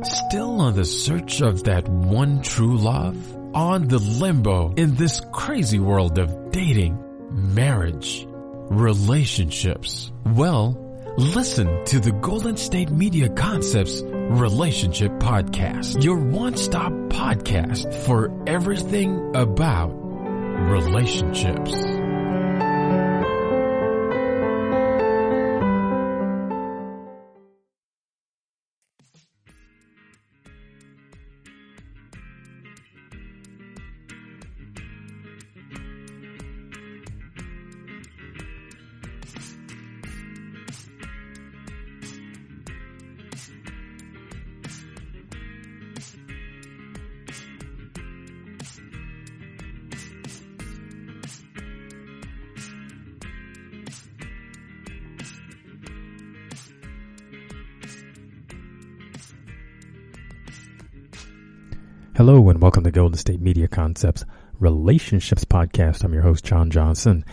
Still on the search of that one true love? On the limbo in this crazy world of dating, marriage, relationships? Well, listen to the Golden State Media Concepts Relationship Podcast, your one-stop podcast for everything about relationships. Hello and welcome to Golden State Media Concepts Relationships Podcast. I'm your host, John Johnson,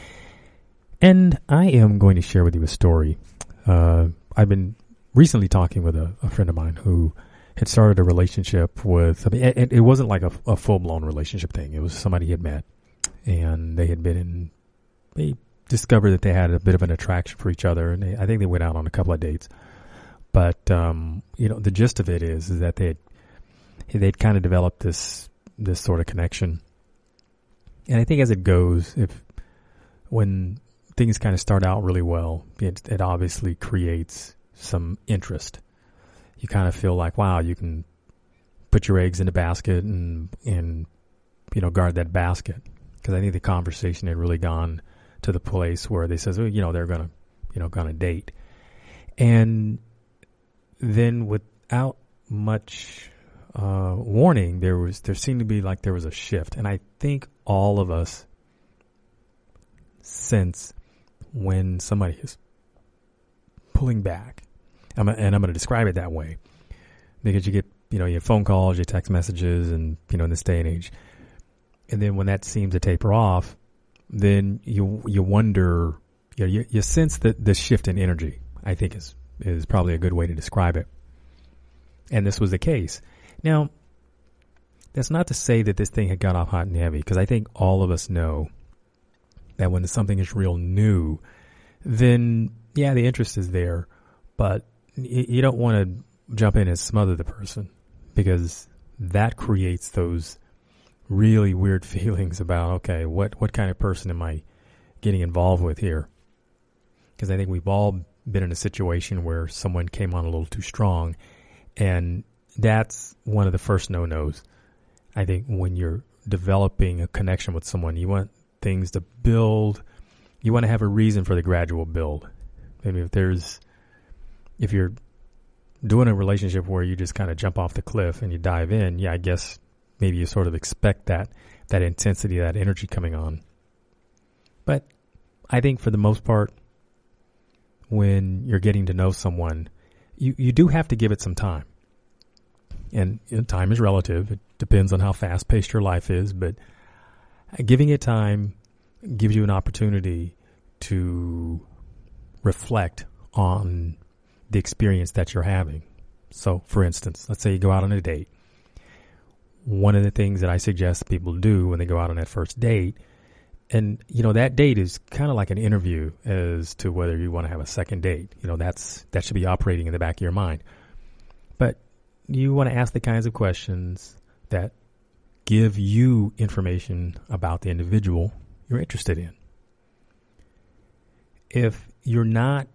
and I am going to share with you a story. I've been recently talking with a friend of mine who had started a relationship with, it wasn't like a full-blown relationship thing. It was somebody he had met, and they discovered that they had a bit of an attraction for each other, and I think they went out on a couple of dates. But, the gist of it is that they'd kind of developed this sort of connection. And I think as it goes, when things kind of start out really well, it obviously creates some interest. You kind of feel like, wow, you can put your eggs in a basket and guard that basket. Because I think the conversation had really gone to the place where they says, they're gonna date. And then without much warning, there seemed to be like there was a shift. And I think all of us sense when somebody is pulling back. I'm going to describe it that way because you get, your phone calls, your text messages, and, in this day and age. And then when that seems to taper off, then you wonder, you sense that the shift in energy, I think is probably a good way to describe it. And this was the case. Now, that's not to say that this thing had got off hot and heavy, because I think all of us know that when something is real new, then, yeah, the interest is there, but you don't want to jump in and smother the person, because that creates those really weird feelings about, okay, what kind of person am I getting involved with here? Because I think we've all been in a situation where someone came on a little too strong, and that's one of the first no-nos. I think when you're developing a connection with someone, you want things to build. You want to have a reason for the gradual build. Maybe if you're doing a relationship where you just kind of jump off the cliff and you dive in, I guess maybe you sort of expect that intensity, that energy coming on. But I think for the most part, when you're getting to know someone, you do have to give it some time. And time is relative. It depends on how fast-paced your life is, but giving it time gives you an opportunity to reflect on the experience that you're having. So, for instance, let's say you go out on a date. One of the things that I suggest people do when they go out on that first date, and, that date is kind of like an interview as to whether you want to have a second date. That should be operating in the back of your mind. But you want to ask the kinds of questions that give you information about the individual you're interested in. If you're not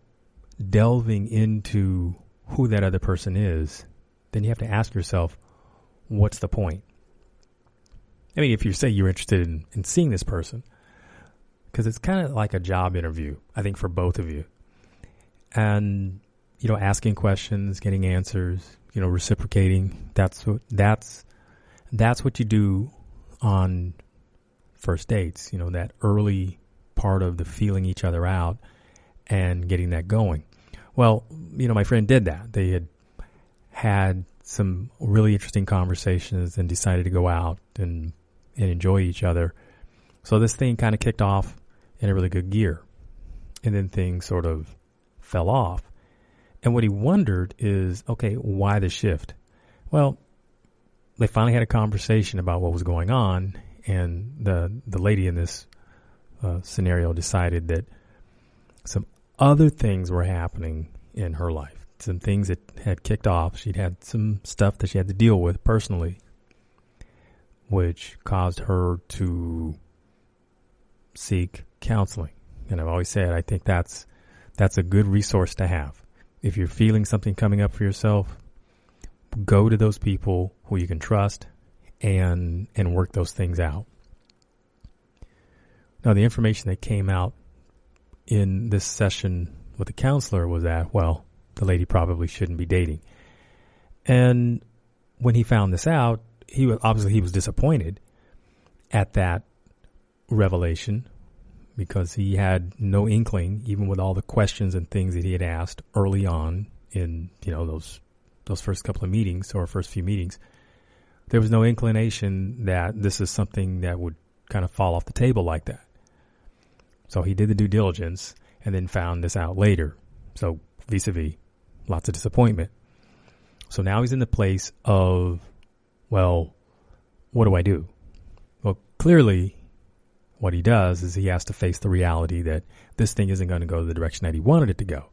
delving into who that other person is, then you have to ask yourself, what's the point? I mean, if you say you're interested in seeing this person, because it's kind of like a job interview, I think, for both of you. And, asking questions, getting answers, reciprocating, that's what you do on first dates, that early part of the feeling each other out and getting that going. Well, my friend did that. They had some really interesting conversations and decided to go out and enjoy each other. So this thing kind of kicked off in a really good gear. And then things sort of fell off. And what he wondered is, okay, why the shift? Well, they finally had a conversation about what was going on, and the lady in this scenario decided that some other things were happening in her life, some things that had kicked off. She'd had some stuff that she had to deal with personally, which caused her to seek counseling. And I've always said, I think that's a good resource to have. If you're feeling something coming up for yourself, go to those people who you can trust and work those things out. Now, the information that came out in this session with the counselor was that, well, the lady probably shouldn't be dating. And when he found this out, he was disappointed at that revelation, because he had no inkling, even with all the questions and things that he had asked early on in, those first couple of meetings or first few meetings, there was no inclination that this is something that would kind of fall off the table like that. So he did the due diligence and then found this out later. So vis-a-vis, lots of disappointment. So now he's in the place of, well, what do I do? Well, clearly what he does is he has to face the reality that this thing isn't going to go the direction that he wanted it to go.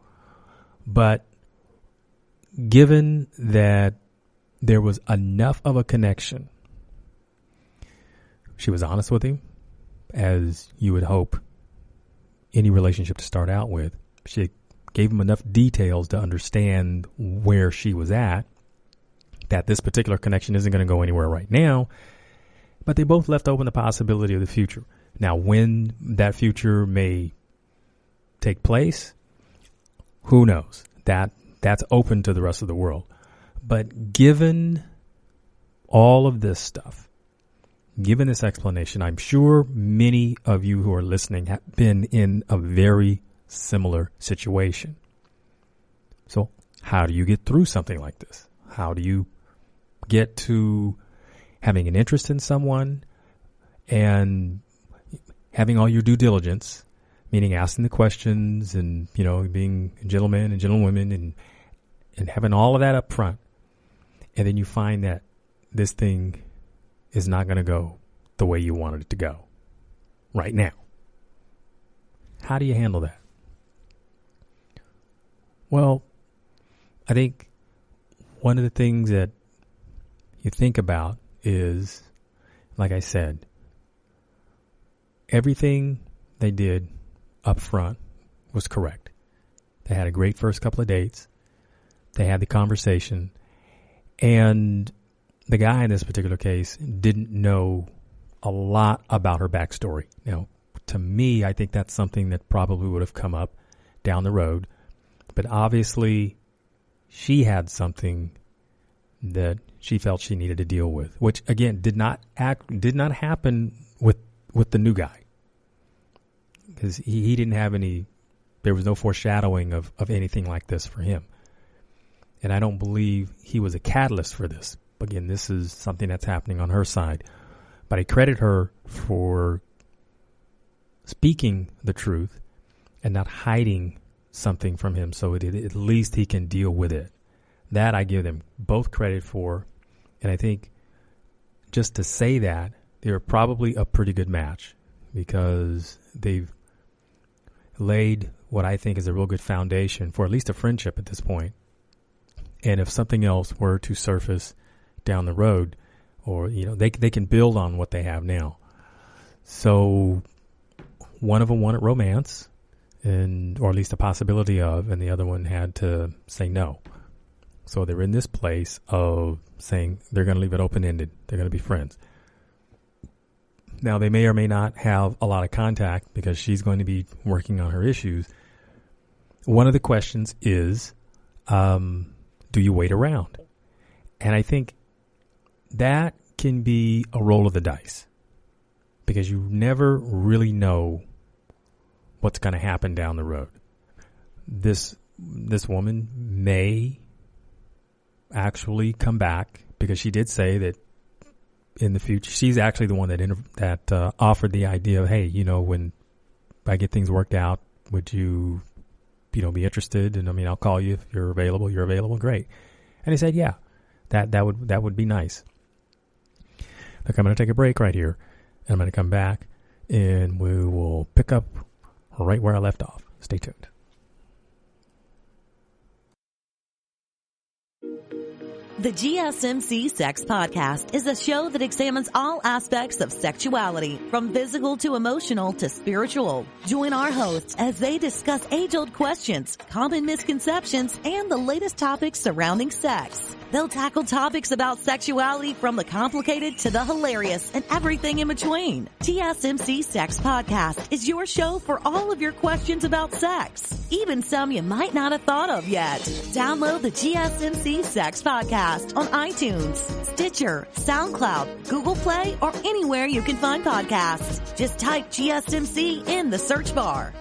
But given that there was enough of a connection, she was honest with him, as you would hope any relationship to start out with. She gave him enough details to understand where she was at, that this particular connection isn't going to go anywhere right now, but they both left open the possibility of the future. Now, when that future may take place, who knows? That's open to the rest of the world. But given all of this stuff, given this explanation, I'm sure many of you who are listening have been in a very similar situation. So how do you get through something like this? How do you get to having an interest in someone and having all your due diligence, meaning asking the questions and, being gentlemen and gentlewomen and having all of that up front. And then you find that this thing is not going to go the way you wanted it to go right now. How do you handle that? Well, I think one of the things that you think about is, like I said, everything they did up front was correct. They had a great first couple of dates. They had the conversation. And the guy in this particular case didn't know a lot about her backstory. Now, to me, I think that's something that probably would have come up down the road. But obviously, she had something that she felt she needed to deal with, which again did not happen with the new guy, because he didn't have any. There was no foreshadowing of anything like this for him, and I don't believe he was a catalyst for this. Again, this is something that's happening on her side, but I credit her for speaking the truth and not hiding something from him, so at least he can deal with it. That I give them both credit for, and I think just to say that, they're probably a pretty good match, because they've laid what I think is a real good foundation for at least a friendship at this point. And if something else were to surface down the road, or they can build on what they have now. So one of them wanted romance, or at least a possibility of, and the other one had to say no. So they're in this place of saying they're going to leave it open-ended. They're going to be friends. Now, they may or may not have a lot of contact because she's going to be working on her issues. One of the questions is, do you wait around? And I think that can be a roll of the dice, because you never really know what's going to happen down the road. This woman may actually come back, because she did say that in the future, she's actually the one that offered the idea of, hey, when I get things worked out, would you, be interested? And I'll call you if you're available. You're available, great. And he said, yeah, That would be nice. Look, I'm going to take a break right here, and I'm going to come back, and we will pick up right where I left off. Stay tuned. The GSMC Sex Podcast is a show that examines all aspects of sexuality, from physical to emotional to spiritual. Join our hosts as they discuss age-old questions, common misconceptions, and the latest topics surrounding sex. They'll tackle topics about sexuality from the complicated to the hilarious and everything in between. GSMC Sex Podcast is your show for all of your questions about sex, even some you might not have thought of yet. Download the GSMC Sex Podcast on iTunes, Stitcher, SoundCloud, Google Play, or anywhere you can find podcasts. Just type GSMC in the search bar.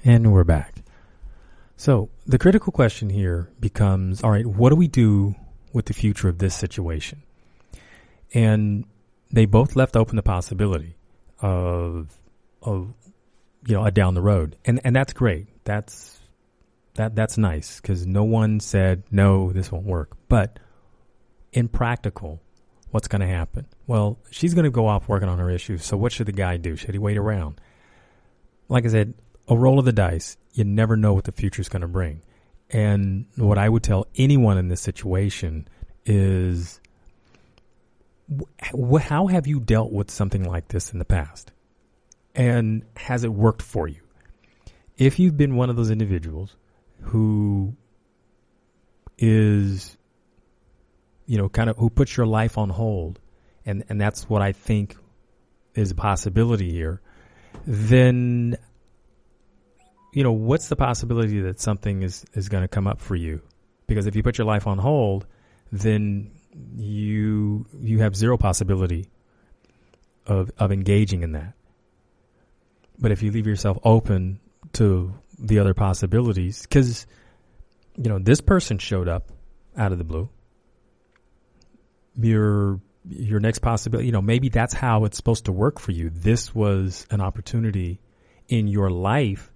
And we're back. So the critical question here becomes, all right, what do we do with the future of this situation? And they both left open the possibility of a down the road. And that's great. That's nice, because no one said, no, this won't work. But in practical, what's going to happen? Well, she's going to go off working on her issues. So what should the guy do? Should he wait around? Like I said, a roll of the dice. You never know what the future is going to bring. And what I would tell anyone in this situation is, how have you dealt with something like this in the past? And has it worked for you? If you've been one of those individuals who is, who puts your life on hold, and that's what I think is a possibility here, then what's the possibility that something is going to come up for you? Because if you put your life on hold, then you have zero possibility of engaging in that. But if you leave yourself open to the other possibilities, because this person showed up out of the blue. Your next possibility, maybe that's how it's supposed to work for you. This was an opportunity in your life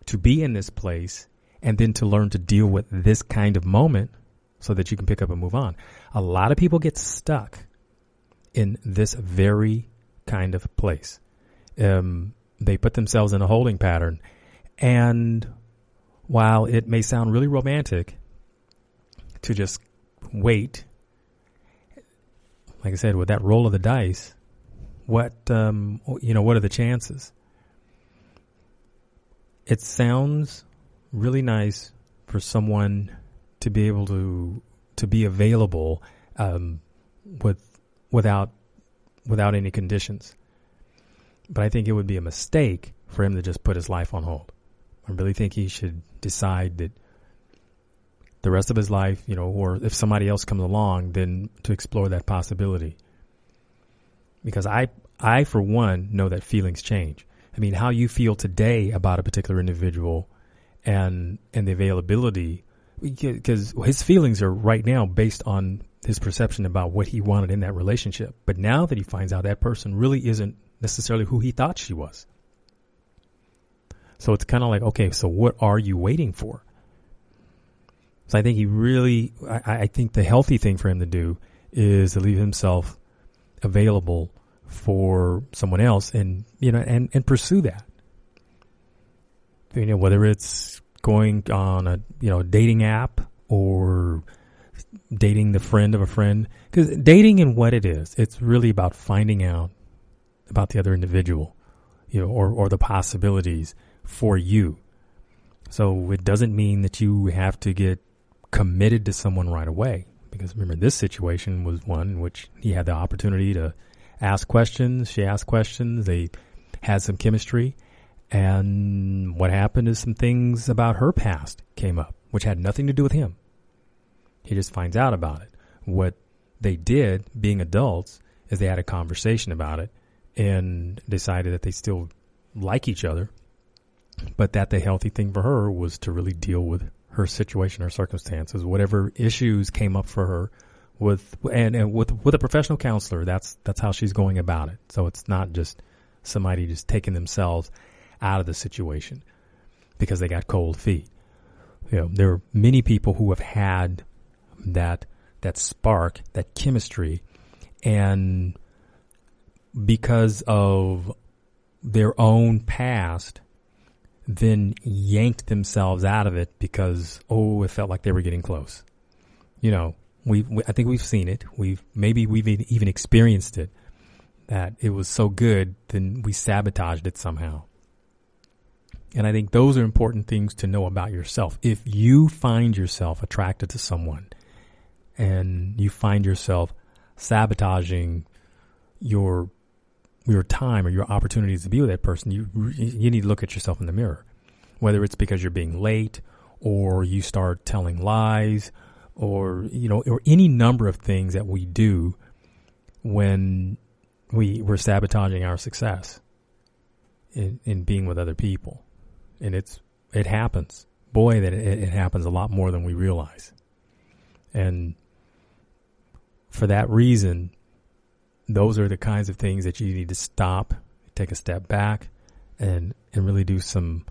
to be in this place, and then to learn to deal with this kind of moment so that you can pick up and move on. A lot of people get stuck in this very kind of place. They put themselves in a holding pattern, and while it may sound really romantic to just wait, like I said, with that roll of the dice, what are the chances? It sounds really nice for someone to be able to be available without any conditions. But I think it would be a mistake for him to just put his life on hold. I really think he should decide that the rest of his life, or if somebody else comes along, then to explore that possibility. Because I for one, know that feelings change. I mean, how you feel today about a particular individual and the availability, because his feelings are right now based on his perception about what he wanted in that relationship. But now that he finds out that person really isn't necessarily who he thought she was. So it's kind of like, okay, so what are you waiting for? So I think I think the healthy thing for him to do is to leave himself available for someone else and pursue that. Whether it's going on a, dating app or dating the friend of a friend, because dating and what it is, it's really about finding out about the other individual, or the possibilities for you. So it doesn't mean that you have to get committed to someone right away. Because remember, this situation was one in which he had the opportunity to ask questions. She asked questions. They had some chemistry. And what happened is some things about her past came up, which had nothing to do with him. He just finds out about it. What they did, being adults, is they had a conversation about it and decided that they still like each other, but that the healthy thing for her was to really deal with her situation, her circumstances, whatever issues came up for her with a professional counselor. That's how she's going about it. So it's not just somebody just taking themselves out of the situation because they got cold feet. There are many people who have had that spark, that chemistry, and because of their own past, then yanked themselves out of it because, it felt like they were getting close. I think we've seen it. We've even experienced it, that it was so good, then we sabotaged it somehow. And I think those are important things to know about yourself. If you find yourself attracted to someone and you find yourself sabotaging your time or your opportunities to be with that person, you need to look at yourself in the mirror. Whether it's because you're being late, or you start telling lies, or any number of things that we do when we're sabotaging our success in being with other people. And it happens. Boy, that it happens a lot more than we realize. And for that reason, those are the kinds of things that you need to stop, take a step back, and really do some,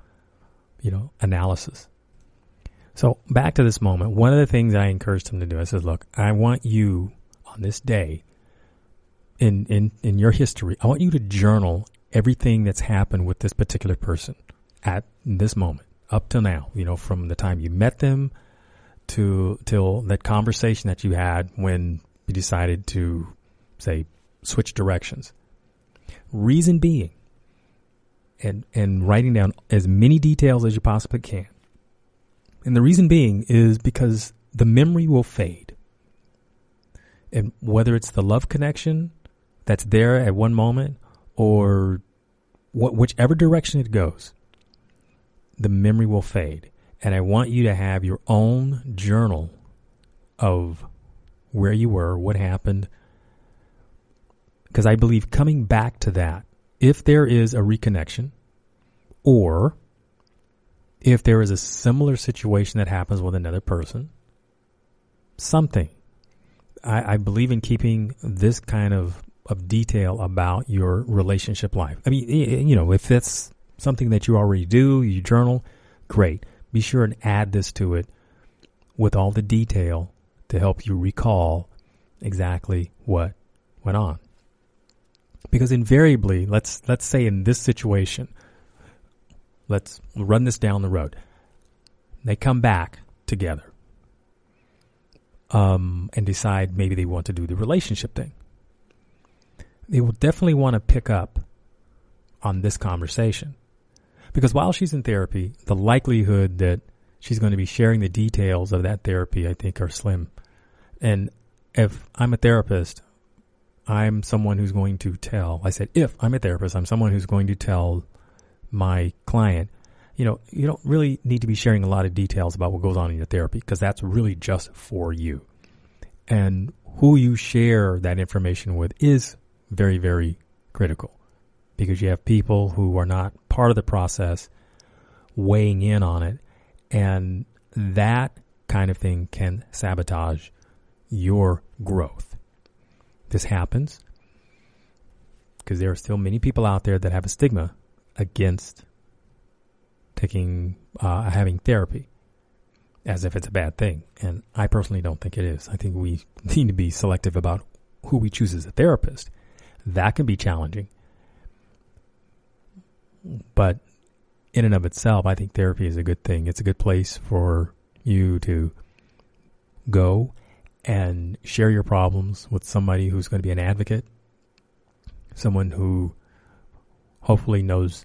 analysis. So back to this moment, one of the things I encouraged him to do, I said, look, I want you on this day in your history, I want you to journal everything that's happened with this particular person at this moment, up till now, from the time you met them till that conversation that you had when you decided to, say, switch directions. Reason being, and writing down as many details as you possibly can. And the reason being is because the memory will fade. And whether it's the love connection that's there at one moment, or whichever direction it goes, the memory will fade. And I want you to have your own journal of where you were, what happened, because I believe coming back to that, if there is a reconnection, or if there is a similar situation that happens with another person, something, I believe in keeping this kind of detail about your relationship life. I mean, if that's something that you already do, you journal, great. Be sure and add this to it with all the detail to help you recall exactly what went on. Because invariably, let's say in this situation, let's run this down the road. They come back together and decide maybe they want to do the relationship thing. They will definitely want to pick up on this conversation. Because while she's in therapy, the likelihood that she's going to be sharing the details of that therapy, I think, are slim. And if I'm a therapist, I'm someone who's going to tell. I said, if I'm a therapist, I'm someone who's going to tell my client, you don't really need to be sharing a lot of details about what goes on in your therapy, because that's really just for you. And who you share that information with is very, very critical, because you have people who are not part of the process weighing in on it. And that kind of thing can sabotage your growth. This happens because there are still many people out there that have a stigma against having therapy as if it's a bad thing. And I personally don't think it is. I think we need to be selective about who we choose as a therapist. That can be challenging. But in and of itself, I think therapy is a good thing. It's a good place for you to go and share your problems with somebody who's going to be an advocate, someone who hopefully knows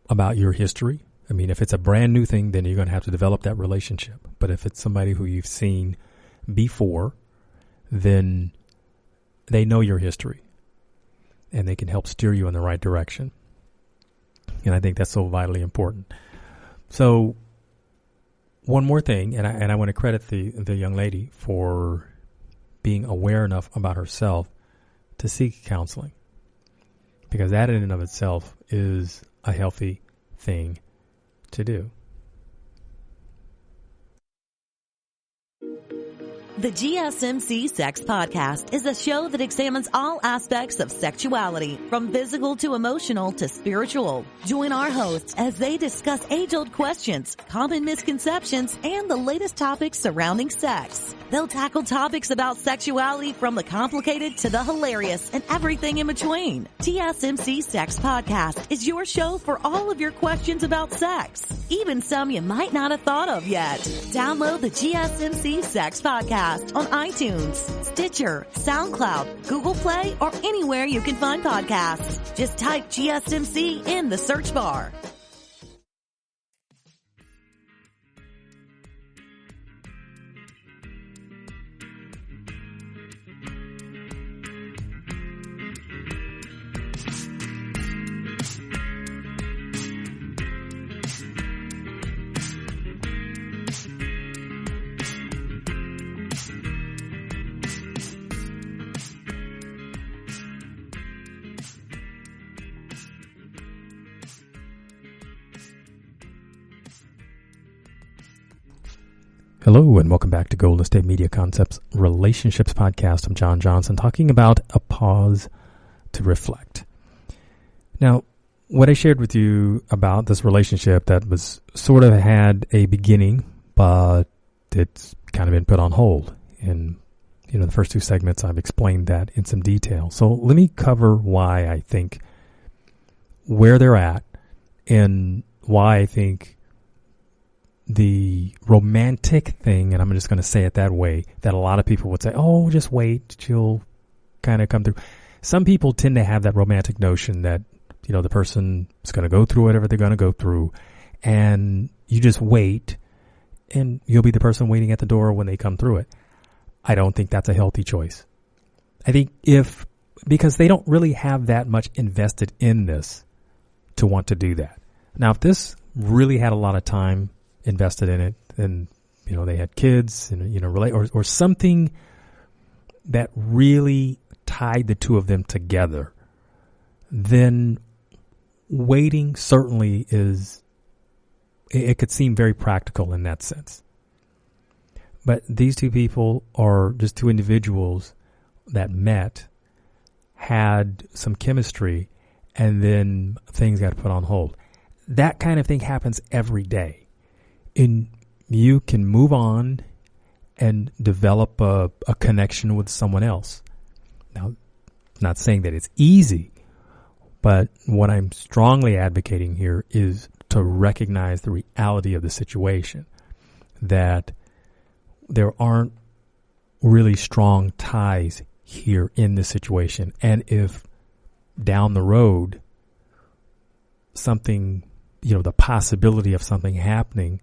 about your history. I mean, if it's a brand new thing, then you're going to have to develop that relationship. But if it's somebody who you've seen before then they know your history and they can help steer you in the right direction. And I think that's so vitally important. So one more thing, and I want to credit the young lady for being aware enough about herself to seek counseling, because that in and of itself is a healthy thing to do. The GSMC Sex Podcast is a show that examines all aspects of sexuality, from physical to emotional to spiritual. Join our hosts as they discuss age-old questions, common misconceptions, and the latest topics surrounding sex. They'll tackle topics about sexuality from the complicated to the hilarious and everything in between. GSMC Sex Podcast is your show for all of your questions about sex, even some you might not have thought of yet. Download the GSMC Sex Podcast on iTunes, Stitcher, SoundCloud, Google Play, or anywhere you can find podcasts. Just type GSMC in the search bar. Hello and welcome back to Golden State Media Concepts Relationships Podcast. I'm John Johnson, talking about a pause to reflect. Now, what I shared with you about this relationship that was sort of had a beginning, but it's kind of been put on hold. In the first two segments, I've explained that in some detail. So let me cover why I think where they're at and why I think the romantic thing, and I'm just going to say it that way, that a lot of people would say, oh, just wait, she'll kind of come through. Some people tend to have that romantic notion that, the person is going to go through whatever they're going to go through, and you just wait, and you'll be the person waiting at the door when they come through it. I don't think that's a healthy choice. I think because they don't really have that much invested in this to want to do that. Now, if this really had a lot of time invested in it, and they had kids and or something that really tied the two of them together, then waiting certainly it could seem very practical in that sense. But these two people are just two individuals that met, had some chemistry, and then things got put on hold. That kind of thing happens every day. And you can move on and develop a connection with someone else. Now, not saying that it's easy, but what I'm strongly advocating here is to recognize the reality of the situation, that there aren't really strong ties here in this situation. And if down the road something, the possibility of something happening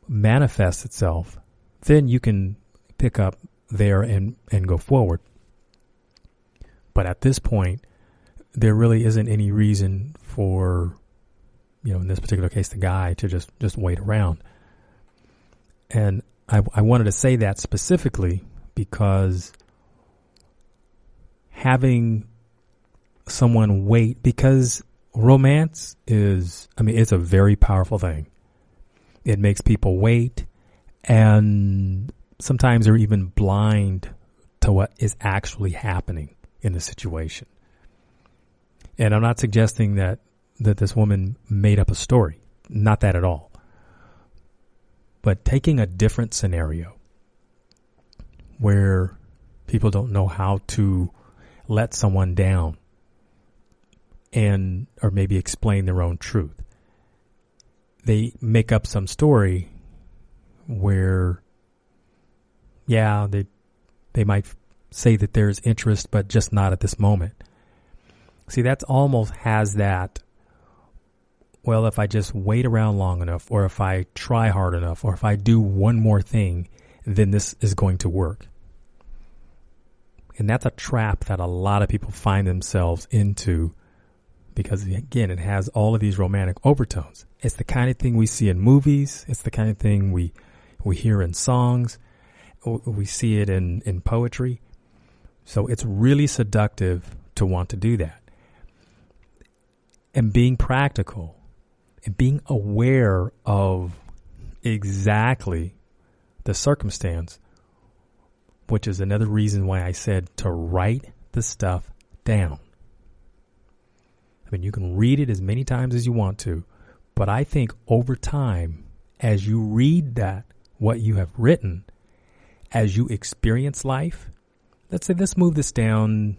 manifests itself, then you can pick up there and go forward. But at this point, there really isn't any reason for, in this particular case, the guy to just wait around. And I wanted to say that specifically because having someone wait, because romance it's a very powerful thing. It makes people wait, and sometimes they're even blind to what is actually happening in the situation. And I'm not suggesting that this woman made up a story. Not that at all. But taking a different scenario where people don't know how to let someone down or maybe explain their own truth. They make up some story where, they might say that there's interest, but just not at this moment. See, that's almost has that, well, if I just wait around long enough, or if I try hard enough, or if I do one more thing, then this is going to work. And that's a trap that a lot of people find themselves into because, again, it has all of these romantic overtones. It's the kind of thing we see in movies. It's the kind of thing we hear in songs. We see it in poetry. So it's really seductive to want to do that. And being practical and being aware of exactly the circumstance, which is another reason why I said to write the stuff down. I mean, you can read it as many times as you want to, but I think over time, as you read that, what you have written, as you experience life, let's say let's move this down,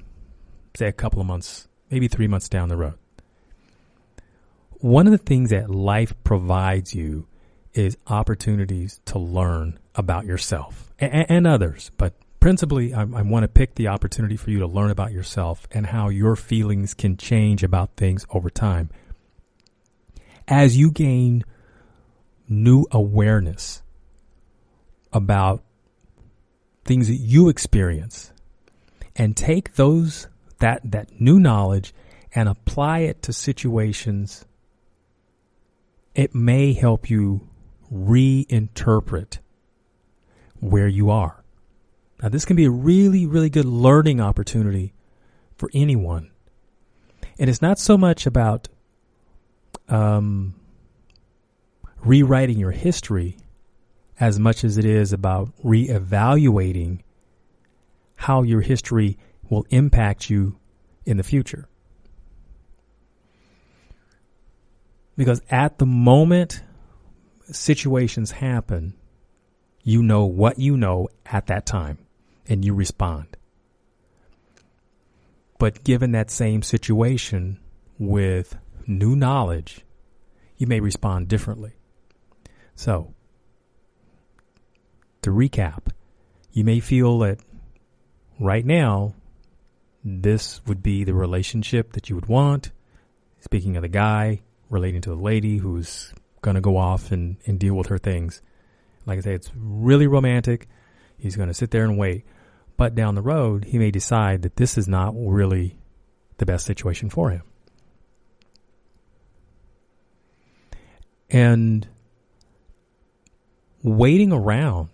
say a couple of months, maybe 3 months down the road. One of the things that life provides you is opportunities to learn about yourself and others. But principally, I want to pick the opportunity for you to learn about yourself and how your feelings can change about things over time. As you gain new awareness about things that you experience and take that new knowledge and apply it to situations, it may help you reinterpret where you are. Now, this can be a really, really good learning opportunity for anyone. And it's not so much about rewriting your history as much as it is about reevaluating how your history will impact you in the future. Because at the moment situations happen, you know what you know at that time, and you respond. But given that same situation with new knowledge, you may respond differently. So, to recap, you may feel that right now, this would be the relationship that you would want. Speaking of the guy relating to the lady who's going to go off and deal with her things. Like I say, it's really romantic. He's going to sit there and wait. But down the road, he may decide that this is not really the best situation for him. And waiting around,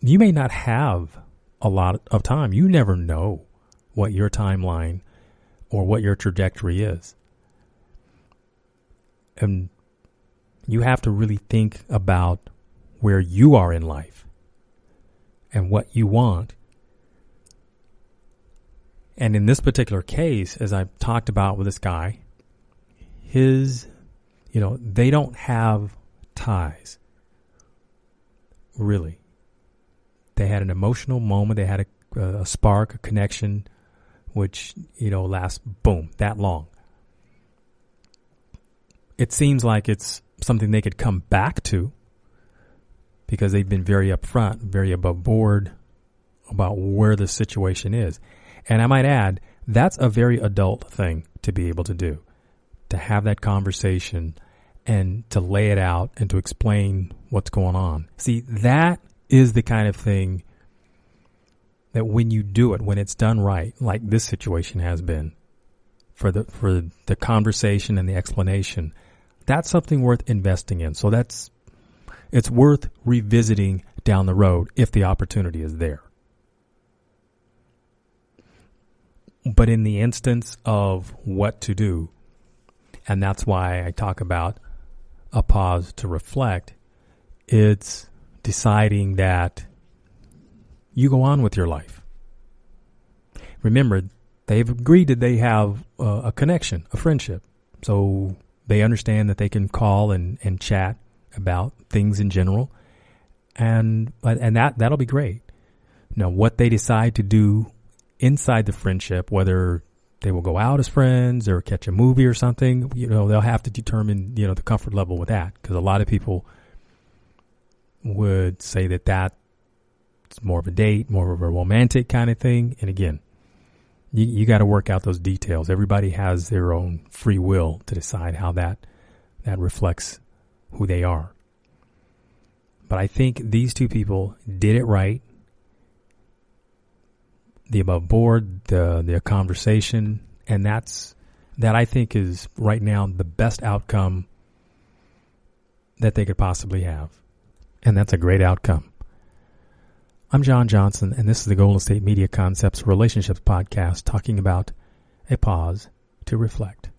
you may not have a lot of time. You never know what your timeline or what your trajectory is. And you have to really think about where you are in life and what you want. And in this particular case, as I've talked about with this guy, they don't have ties. Really. They had an emotional moment. They had a spark, a connection, which, lasts, boom, that long. It seems like it's something they could come back to because they've been very upfront, very above board about where the situation is. And I might add, that's a very adult thing to be able to do, to have that conversation and to lay it out and to explain what's going on. See, that is the kind of thing that when you do it, when it's done right, like this situation has been, for the conversation and the explanation, that's something worth investing in. So it's worth revisiting down the road if the opportunity is there. But in the instance of what to do, and that's why I talk about a pause to reflect, it's deciding that you go on with your life. Remember, they've agreed that they have a connection, a friendship. So they understand that they can call and chat about things in general. And that'll be great. Now, what they decide to do inside the friendship, whether they will go out as friends or catch a movie or something, they'll have to determine, the comfort level with that. Because a lot of people would say that that's more of a date, more of a romantic kind of thing. And again, you got to work out those details. Everybody has their own free will to decide how that reflects who they are. But I think these two people did it right. the above board, the conversation, and that I think is right now the best outcome that they could possibly have. And that's a great outcome. I'm John Johnson, and this is the Golden State Media Concepts Relationships Podcast, talking about a pause to reflect.